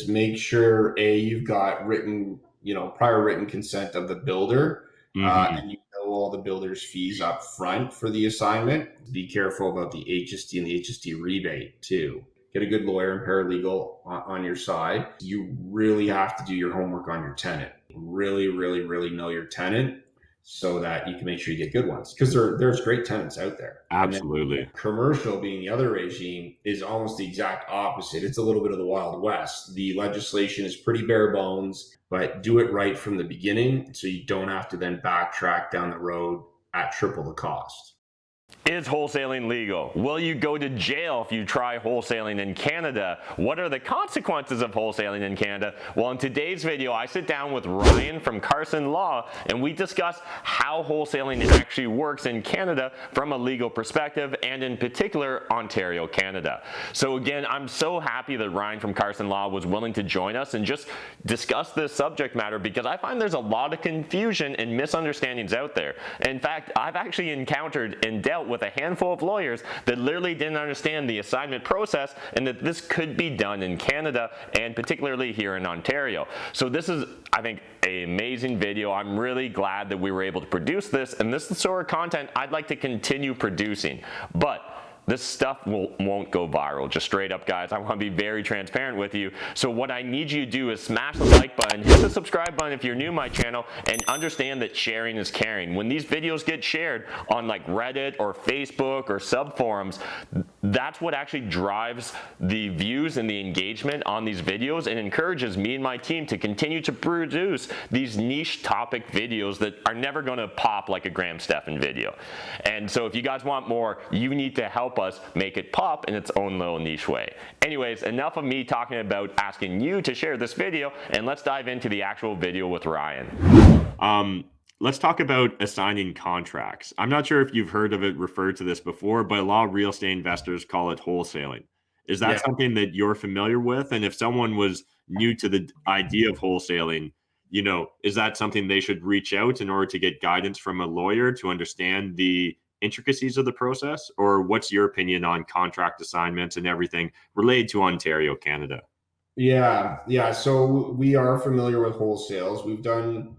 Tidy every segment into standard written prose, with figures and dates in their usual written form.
Make sure you've got prior written consent of the builder, and you know all the builder's fees up front for the assignment. Be careful about the HST and the HST rebate too. Get a good lawyer and paralegal on your side. You really have to do your homework on your tenant. Really, really, really know your tenant so that you can make sure you get good ones, because there's great tenants out there. Absolutely. Commercial, being the other regime, is almost the exact opposite. It's a little bit of the Wild West. The legislation is pretty bare bones, but do it right from the beginning so you don't have to then backtrack down the road at triple the cost. Is wholesaling legal? Will you go to jail if you try wholesaling in Canada? What are the consequences of wholesaling in Canada? Well, in today's video, I sit down with Ryan from Carson Law, and we discuss how wholesaling actually works in Canada from a legal perspective, and in particular, Ontario, Canada. So again, I'm so happy that Ryan from Carson Law was willing to join us and just discuss this subject matter, because I find there's a lot of confusion and misunderstandings out there. In fact, I've actually encountered and dealt with a handful of lawyers that literally didn't understand the assignment process, and that this could be done in Canada and particularly here in Ontario. So this is, I think, an amazing video. I'm really glad that we were able to produce this, and this is the sort of content I'd like to continue producing. But this stuff won't go viral, just straight up, guys. I want to be very transparent with you. So what I need you to do is smash the like button, hit the subscribe button if you're new to my channel, and understand that sharing is caring. When these videos get shared on like Reddit or Facebook or sub forums, that's what actually drives the views and the engagement on these videos, and encourages me and my team to continue to produce these niche topic videos that are never going to pop like a Graham Stephan video. And so if you guys want more, you need to help us make it pop in its own little niche way. Anyways, enough of me talking about asking you to share this video, and let's dive into the actual video with Ryan. Let's talk about assigning contracts. I'm not sure if you've heard of it referred to this before, but a lot of real estate investors call it wholesaling. Is that something that you're familiar with? And if someone was new to the idea of wholesaling, is that something they should reach out in order to get guidance from a lawyer to understand the intricacies of the process? Or what's your opinion on contract assignments and everything related to Ontario, Canada? Yeah. So we are familiar with wholesales. We've done,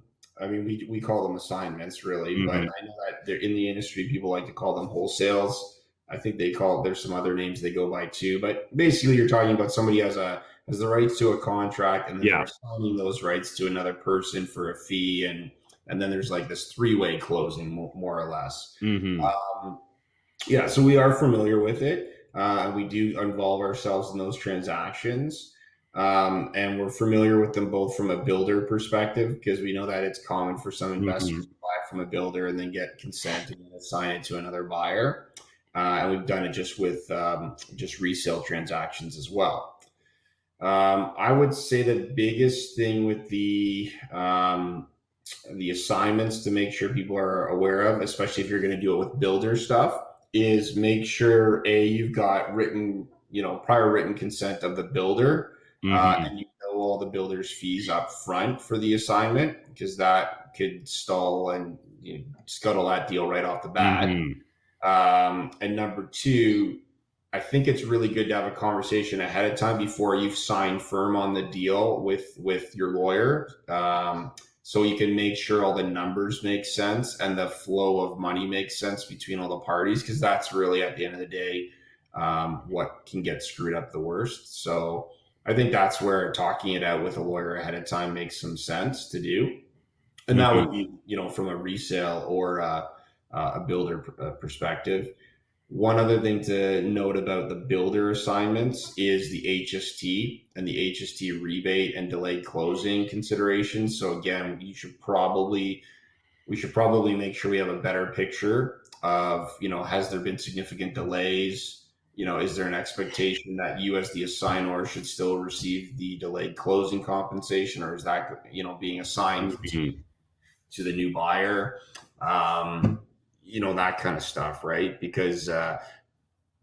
we call them assignments really, but I know that they're in the industry, people like to call them wholesales. I think there's some other names they go by too, but basically you're talking about somebody has the rights to a contract, and then they're assigning those rights to another person for a fee, and then there's like this three-way closing, more or less. So we are familiar with it. We do involve ourselves in those transactions. And we're familiar with them both from a builder perspective, because we know that it's common for some investors to buy from a builder and then get consent and then assign it to another buyer. And we've done it just with just resale transactions as well. I would say the biggest thing with the assignments to make sure people are aware of, especially if you're going to do it with builder stuff, is make sure you've got prior written consent of the builder, and you know all the builder's fees up front for the assignment, because that could stall and scuttle that deal right off the bat. And number two, I think it's really good to have a conversation ahead of time before you've signed firm on the deal with your lawyer, so you can make sure all the numbers make sense and the flow of money makes sense between all the parties, because that's really, at the end of the day, what can get screwed up the worst. So I think that's where talking it out with a lawyer ahead of time makes some sense to do. And that would be, from a resale or a builder perspective. One other thing to note about the builder assignments is the HST and the HST rebate and delayed closing considerations. So again, we should probably make sure we have a better picture of, has there been significant delays? Is there an expectation that you as the assignor should still receive the delayed closing compensation, or is that, being assigned to the new buyer? That kind of stuff, right? Because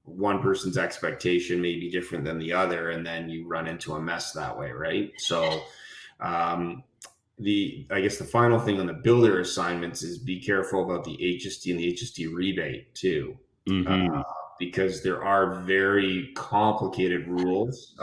one person's expectation may be different than the other, and then you run into a mess that way, right? So I guess the final thing on the builder assignments is be careful about the HST and the HST rebate too, because there are very complicated rules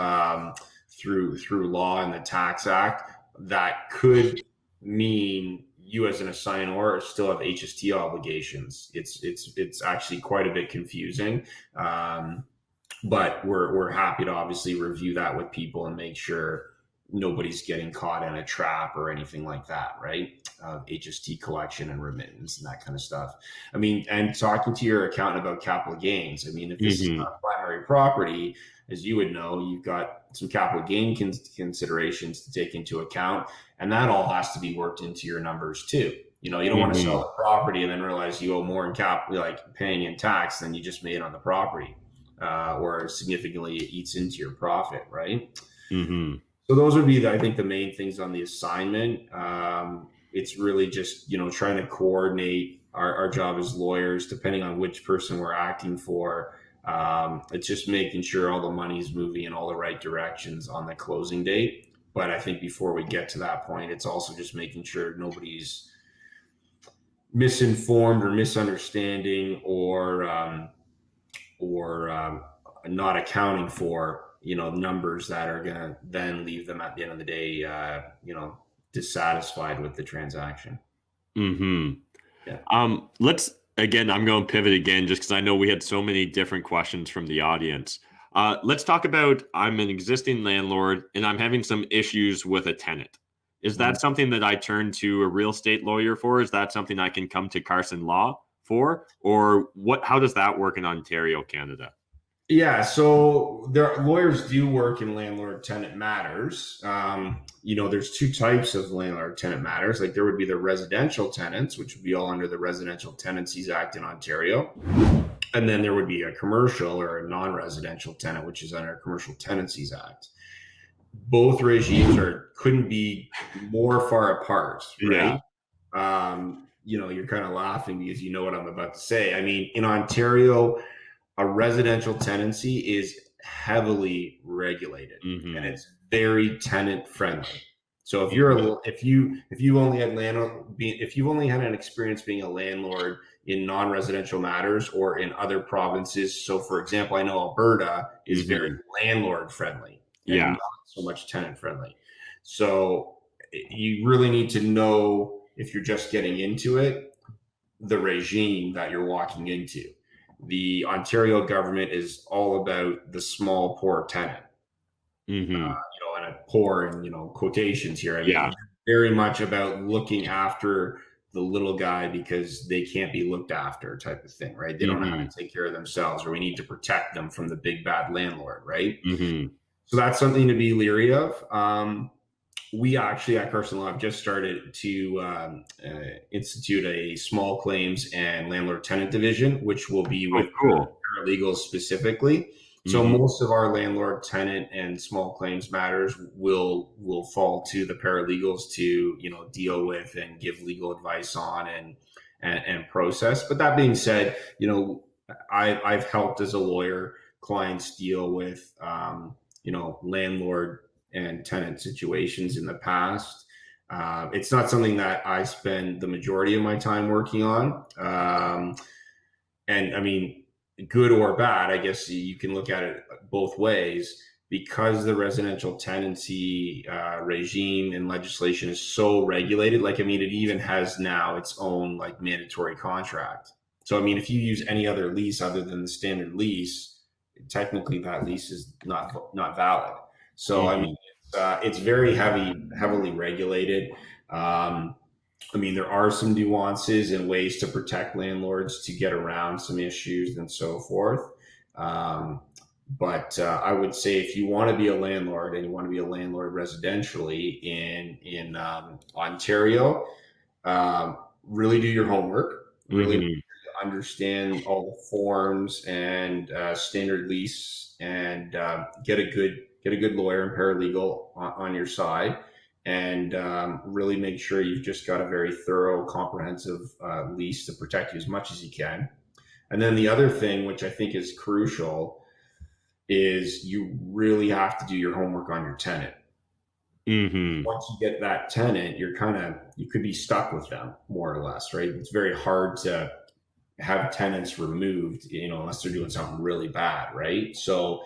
through law and the Tax Act that could mean you as an assignor still have HST obligations. It's actually quite a bit confusing, but we're happy to obviously review that with people and make sure nobody's getting caught in a trap or anything like that, right? HST collection and remittance and that kind of stuff. I mean, and talking to your accountant about capital gains. I mean, if this is not primary property, as you would know, you've got some capital gain considerations to take into account, and that all has to be worked into your numbers too. You don't want to sell the property and then realize you owe more in like paying in tax than you just made on the property, or significantly it eats into your profit, right? So those would be, I think, the main things on the assignment. It's really just, trying to coordinate our job as lawyers, depending on which person we're acting for. It's just making sure all the money's moving in all the right directions on the closing date. But I think before we get to that point, it's also just making sure nobody's misinformed or misunderstanding or not accounting for numbers that are going to then leave them at the end of the day, dissatisfied with the transaction. Yeah. I'm going to pivot again, just because I know we had so many different questions from the audience. Let's talk about, I'm an existing landlord and I'm having some issues with a tenant. Is that something that I turn to a real estate lawyer for? Is that something I can come to Carson Law for? Or how does that work in Ontario, Canada? Yeah, so lawyers do work in landlord-tenant matters. There's two types of landlord-tenant matters. Like there would be the residential tenants, which would be all under the Residential Tenancies Act in Ontario. And then there would be a commercial or a non-residential tenant, which is under Commercial Tenancies Act. Both regimes couldn't be more far apart, right? Yeah. You're kind of laughing because you know what I'm about to say. I mean, in Ontario, a residential tenancy is heavily regulated and it's very tenant friendly. So if you've only had an experience being a landlord in non-residential matters or in other provinces, so for example, I know Alberta is very landlord friendly and not so much tenant friendly. So you really need to know, if you're just getting into it, the regime that you're walking into. The Ontario government is all about the small, poor tenant. And a poor in quotations here. I mean, very much about looking after the little guy because they can't be looked after, type of thing, right? They don't know how to take care of themselves, or we need to protect them from the big bad landlord, right? So that's something to be leery of. We actually at Carson Law have just started to institute a small claims and landlord tenant division, which will be with paralegals specifically. So most of our landlord tenant and small claims matters will fall to the paralegals to deal with and give legal advice on and process. But that being said, I've helped as a lawyer clients deal with landlord and tenant situations in the past. It's not something that I spend the majority of my time working on. And I mean, good or bad, I guess you can look at it both ways, because the residential tenancy regime and legislation is so regulated. Like, I mean, it even has now its own mandatory contract. So, I mean, if you use any other lease other than the standard lease, technically that lease is not valid. So, I mean, it's very heavily regulated. I mean, there are some nuances and ways to protect landlords to get around some issues and so forth. But I would say if you want to be a landlord and you want to be a landlord residentially in Ontario, really do your homework, really understand all the forms and standard lease, and get a good lawyer and paralegal on your side. And really make sure you've just got a very thorough, comprehensive lease to protect you as much as you can. And then the other thing, which I think is crucial, is you really have to do your homework on your tenant. Once you get that tenant, you could be stuck with them, more or less, right? It's very hard to have tenants removed, unless they're doing something really bad, right? So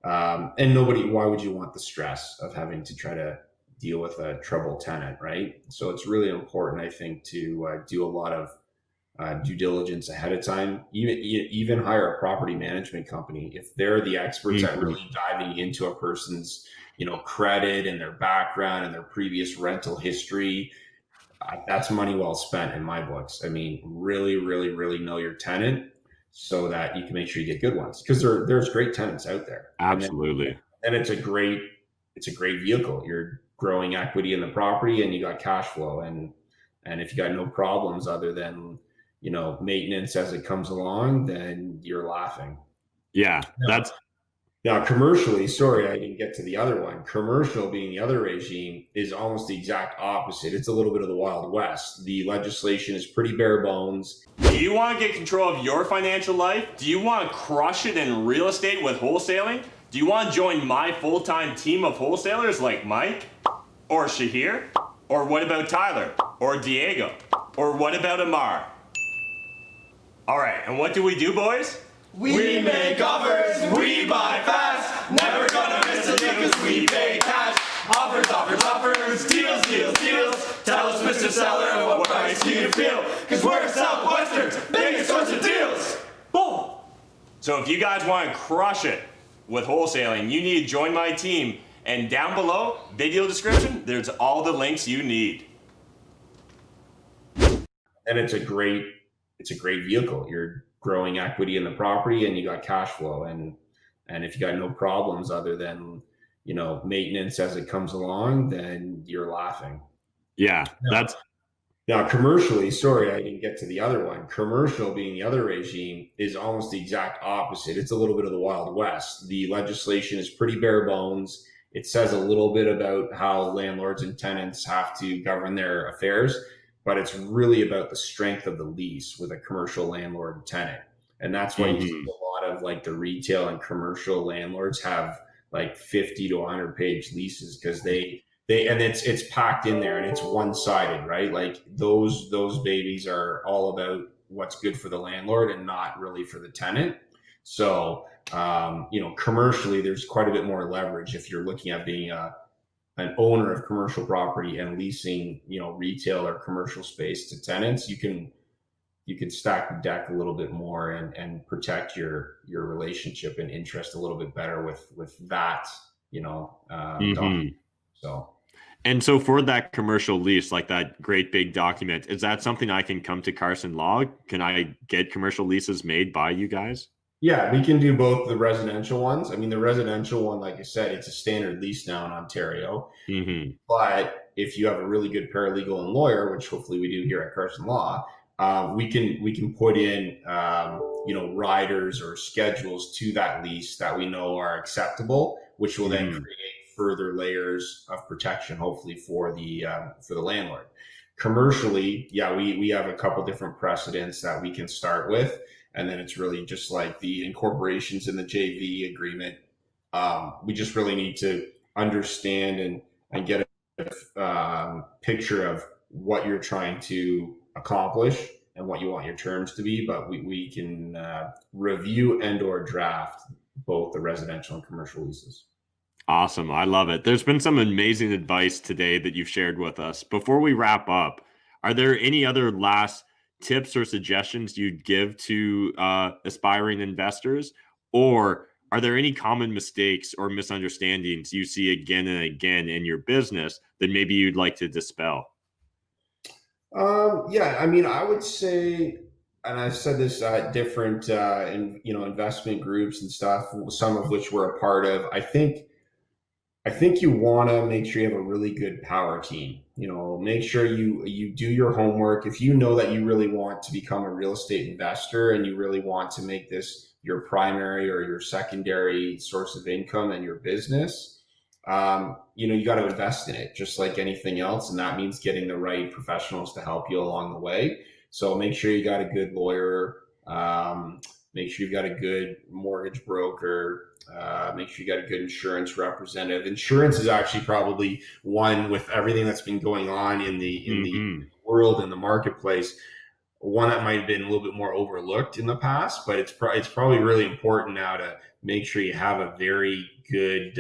And nobody, why would you want the stress of having to try to deal with a troubled tenant, right? So it's really important, I think, to do a lot of due diligence ahead of time. Even hire a property management company if they're the experts at really diving into a person's, credit and their background and their previous rental history. That's money well spent in my books. I mean, really, really, really know your tenant so that you can make sure you get good ones, because there's great tenants out there. Absolutely. And it's a great vehicle. You're growing equity in the property and you got cash flow, and if you got no problems other than maintenance as it comes along, then you're laughing. Yeah, that's now commercially. Sorry, I didn't get to the other one. Commercial, being the other regime, is almost the exact opposite. It's a little bit of the Wild West. The legislation is pretty bare bones. Do you want to get control of your financial life? Do you want to crush it in real estate with wholesaling? Do you want to join my full-time team of wholesalers like Mike or Shahir? Or what about Tyler or Diego? Or what about Amar? All right, and what do we do, boys? We make offers, we buy fast, never gonna miss a deal cause we pay cash. Offers, offers, offers, deals, deals, deals. Tell us, Mr. Seller, what price do you feel? Cause we're Southwestern's biggest source of deals. Boom! So if you guys want to crush it with wholesaling, you need to join my team. And down below, video description, there's all the links you need. And it's a great vehicle. You're growing equity in the property and you got cash flow, and if you got no problems other than maintenance as it comes along, then you're laughing. Yeah, that's now commercially. Sorry, I didn't get to the other one. Commercial, being the other regime, is almost the exact opposite. It's a little bit of the Wild West. The legislation is pretty bare bones. It says a little bit about how landlords and tenants have to govern their affairs, but it's really about the strength of the lease with a commercial landlord and tenant. And that's why you see a lot of like the retail and commercial landlords have like 50 to 100 page leases, because they and it's packed in there and it's one-sided, right? Like those babies are all about what's good for the landlord and not really for the tenant. So commercially, there's quite a bit more leverage if you're looking at being an owner of commercial property and leasing, retail or commercial space to tenants. You can stack the deck a little bit more and protect your relationship and interest a little bit better with that, So for that commercial lease, like that great big document, is that something I can come to Carson Law? Can I get commercial leases made by you guys? Yeah, we can do both the residential ones. I mean, the residential one, like I said, it's a standard lease now in Ontario. But if you have a really good paralegal and lawyer, which hopefully we do here at Carson Law, we can put in riders or schedules to that lease that we know are acceptable, which will then create further layers of protection, hopefully for the landlord. Commercially, yeah, we have a couple different precedents that we can start with. And then it's really just like the incorporations in the JV agreement. We just really need to understand and get a picture of what you're trying to accomplish and what you want your terms to be. But we can review and or draft both the residential and commercial leases. Awesome. I love it. There's been some amazing advice today that you've shared with us. Before we wrap up, are there any other last tips or suggestions you'd give to aspiring investors? Or are there any common mistakes or misunderstandings you see again and again in your business that maybe you'd like to dispel? Yeah, I mean, I would say, and I've said this at different investment groups and stuff, some of which we're a part of. I think you want to make sure you have a really good power team. Make sure you do your homework. If you know that you really want to become a real estate investor and you really want to make this your primary or your secondary source of income in your business, you got to invest in it just like anything else. And that means getting the right professionals to help you along the way. So make sure you got a good lawyer. Make sure you've got a good mortgage broker. Make sure you got a good insurance representative. Insurance is actually probably one, with everything that's been going on in the world, in the marketplace. one that might have been a little bit more overlooked in the past, but it's probably really important now to make sure you have a very good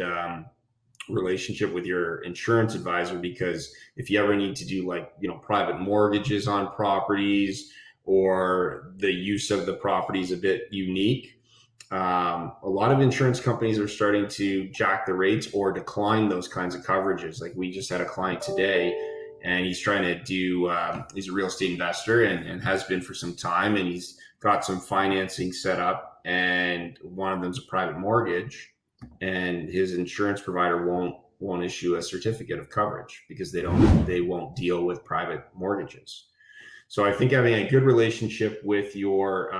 relationship with your insurance advisor, because if you ever need to do like, private mortgages on properties, or the use of the property is a bit unique, a lot of insurance companies are starting to jack the rates or decline those kinds of coverages. Like, we just had a client today, and he's trying to do, he's a real estate investor and has been for some time, and he's got some financing set up, and one of them's a private mortgage, and his insurance provider won't issue a certificate of coverage because they won't deal with private mortgages. So I think having a good relationship with your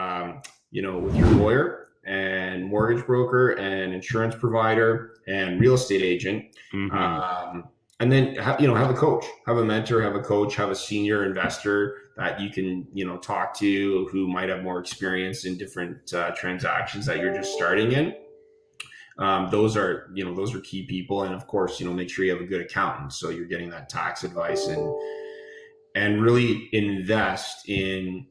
with your lawyer and mortgage broker and insurance provider and real estate agent, and then have a coach, have a mentor, have a coach, have a senior investor that you can talk to, who might have more experience in different transactions that you're just starting in. Those are key people. And of course, make sure you have a good accountant, so you're getting that tax advice, and really invest in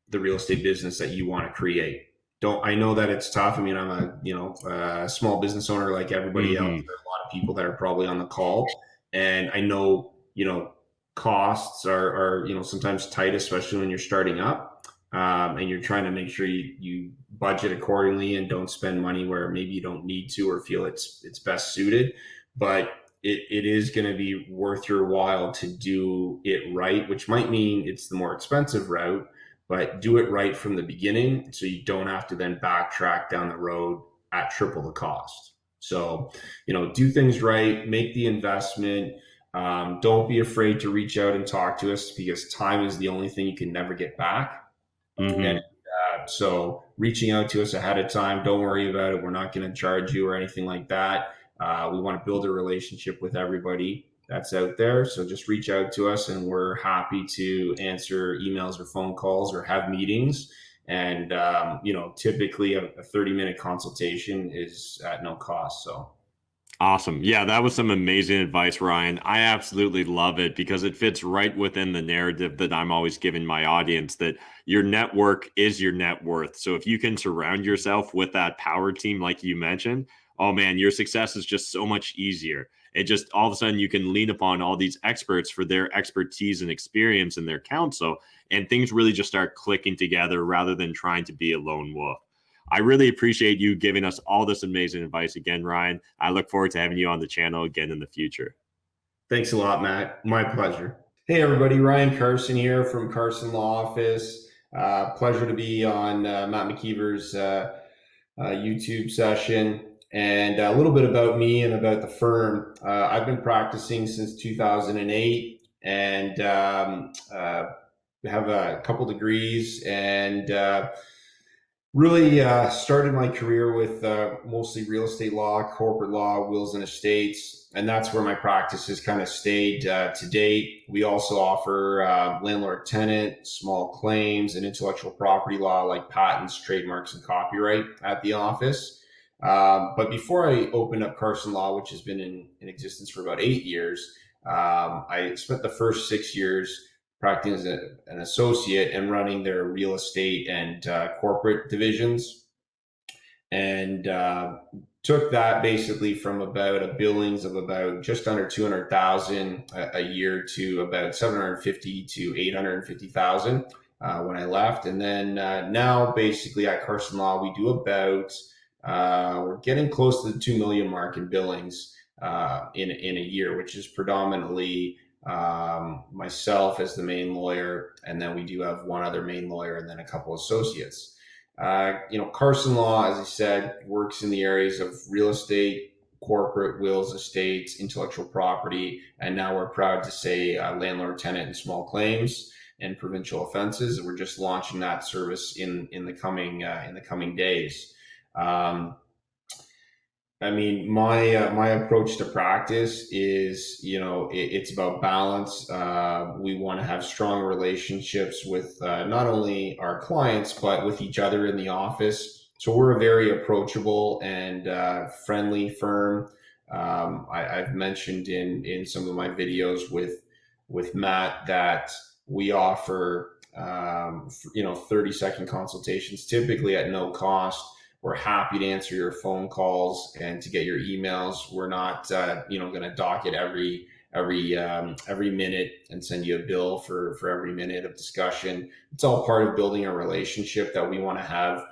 the real estate business that you want to create. I know that it's tough. I mean, I'm a small business owner like everybody else. There are a lot of people that are probably on the call, and I know, costs are sometimes tight, especially when you're starting up, and you're trying to make sure you budget accordingly and don't spend money where maybe you don't need to or feel it's best suited. But it is going to be worth your while to do it right, which might mean it's the more expensive route, but do it right from the beginning, so you don't have to then backtrack down the road at triple the cost. So, do things right, make the investment. Don't be afraid to reach out and talk to us, because time is the only thing you can never get back. And so reaching out to us ahead of time, don't worry about it. We're not going to charge you or anything like that. We want to build a relationship with everybody that's out there. So just reach out to us, and we're happy to answer emails or phone calls or have meetings. And, typically a 30-minute consultation is at no cost. So. Awesome. Yeah, that was some amazing advice, Ryan. I absolutely love it, because it fits right within the narrative that I'm always giving my audience, that your network is your net worth. So if you can surround yourself with that power team, like you mentioned, oh man, your success is just so much easier. It just, all of a sudden, you can lean upon all these experts for their expertise and experience and their counsel, and things really just start clicking together rather than trying to be a lone wolf. I really appreciate you giving us all this amazing advice again, Ryan. I look forward to having you on the channel again in the future. Thanks a lot, Matt. My pleasure. Hey, everybody. Ryan Carson here from Carson Law Office. Pleasure to be on Matt McKeever's YouTube session. And a little bit about me and about the firm. I've been practicing since 2008, and have a couple degrees, and really started my career with mostly real estate law, corporate law, wills and estates, and that's where my practice has kind of stayed to date. We also offer landlord tenant, small claims, and intellectual property law like patents, trademarks, and copyright at the office. But before I opened up Carson Law, which has been in existence for about 8 years, I spent the first 6 years practicing as an associate and running their real estate and corporate divisions, and took that basically from about a billings of about just under 200,000 a year to about 750 to 850,000 when I left. And then now basically at Carson Law, we do about we're getting close to the 2 million mark in billings in a year, which is predominantly myself as the main lawyer, and then we do have one other main lawyer and then a couple associates. Carson Law, as I said, works in the areas of real estate, corporate, wills, estates, intellectual property, and now we're proud to say landlord, tenant, and small claims and provincial offenses. And we're just launching that service in the coming days. I mean, my approach to practice is, it's about balance. We want to have strong relationships with not only our clients, but with each other in the office. So we're a very approachable and friendly firm. I've mentioned in some of my videos with Matt that we offer 30-second consultations, typically at no cost. We're happy to answer your phone calls and to get your emails. We're not, going to dock it every minute and send you a bill for every minute of discussion. It's all part of building a relationship that we want to have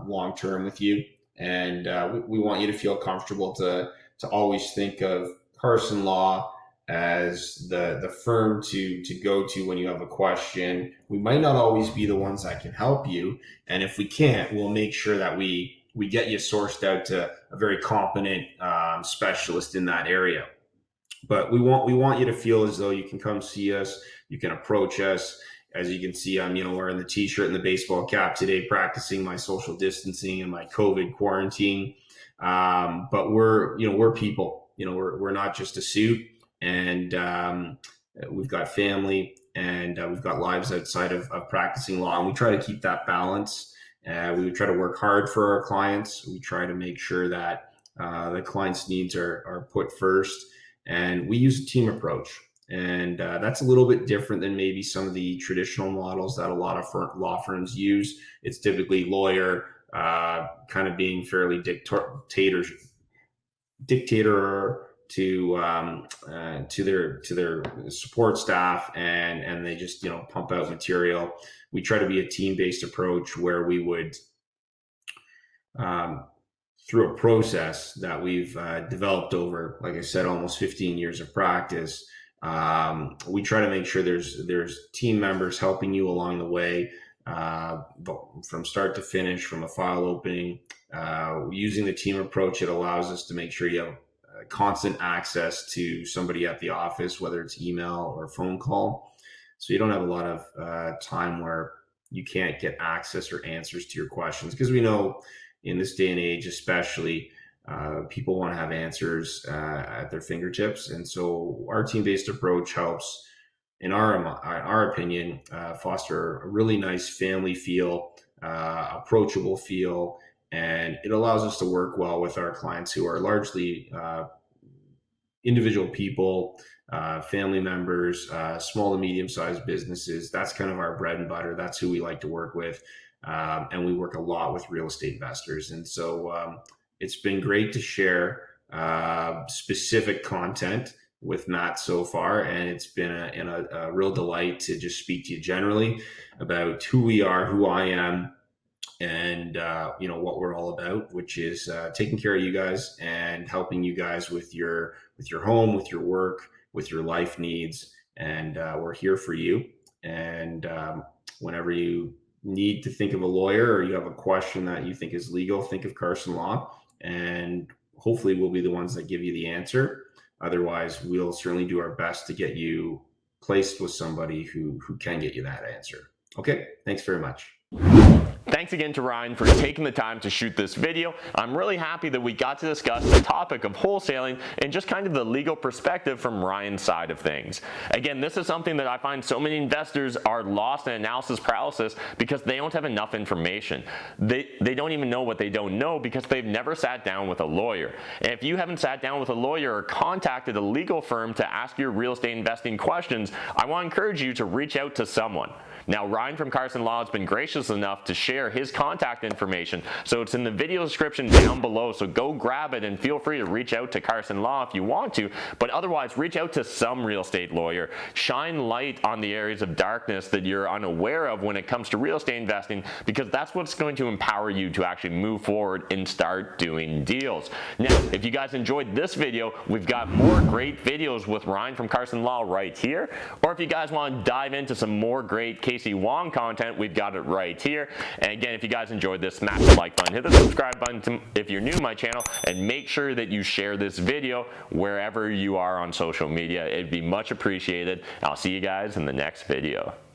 long term with you, and we want you to feel comfortable to always think of Carson Law as the firm to go to when you have a question. We might not always be the ones that can help you, and if we can't, we'll make sure that we get you sourced out to a very competent specialist in that area. But we want you to feel as though you can come see us, you can approach us. As you can see, I'm wearing the t-shirt and the baseball cap today, practicing my social distancing and my COVID quarantine. But we're people. We're not just a suit, and we've got family, and we've got lives outside of practicing law, and we try to keep that balance. We try to work hard for our clients. We try to make sure that the client's needs are put first, and we use a team approach. And that's a little bit different than maybe some of the traditional models that a lot of law firms use. It's typically lawyer kind of being fairly dictator to their support staff, and they just pump out material. We try to be a team-based approach where we would through a process that we've developed over, like I said, almost 15 years of practice. We try to make sure there's team members helping you along the way, from start to finish, from a file opening. Using the team approach, it allows us to make sure you have constant access to somebody at the office, whether it's email or phone call. So you don't have a lot of time where you can't get access or answers to your questions, because we know in this day and age, especially, people want to have answers at their fingertips. And so our team-based approach helps, in our opinion, foster a really nice family feel, approachable feel, and it allows us to work well with our clients who are largely individual people, family members, small to medium-sized businesses. That's kind of our bread and butter. That's who we like to work with. And we work a lot with real estate investors. And so it's been great to share specific content with Matt so far. And it's been a real delight to just speak to you generally about who we are, who I am, and what we're all about, which is taking care of you guys and helping you guys with your home, with your work, with your life needs. And we're here for you. And whenever you need to think of a lawyer, or you have a question that you think is legal, think of Carson Law, and hopefully we'll be the ones that give you the answer. Otherwise, we'll certainly do our best to get you placed with somebody who can get you that answer. Okay, thanks very much. Thanks again to Ryan for taking the time to shoot this video. I'm really happy that we got to discuss the topic of wholesaling and just kind of the legal perspective from Ryan's side of things. Again, this is something that I find so many investors are lost in analysis paralysis because they don't have enough information. They don't even know what they don't know because they've never sat down with a lawyer. And if you haven't sat down with a lawyer or contacted a legal firm to ask your real estate investing questions, I want to encourage you to reach out to someone. Now, Ryan from Carson Law has been gracious enough to share his contact information, so it's in the video description down below, so go grab it and feel free to reach out to Carson Law if you want to, but otherwise reach out to some real estate lawyer. Shine light on the areas of darkness that you're unaware of when it comes to real estate investing, because that's what's going to empower you to actually move forward and start doing deals. Now, if you guys enjoyed this video, we've got more great videos with Ryan from Carson Law right here, or if you guys want to dive into some more great Casey Wong content, we've got it right here. And again, if you guys enjoyed this, smash the like button, hit the subscribe button if you're new to my channel, and make sure that you share this video wherever you are on social media. It'd be much appreciated. I'll see you guys in the next video.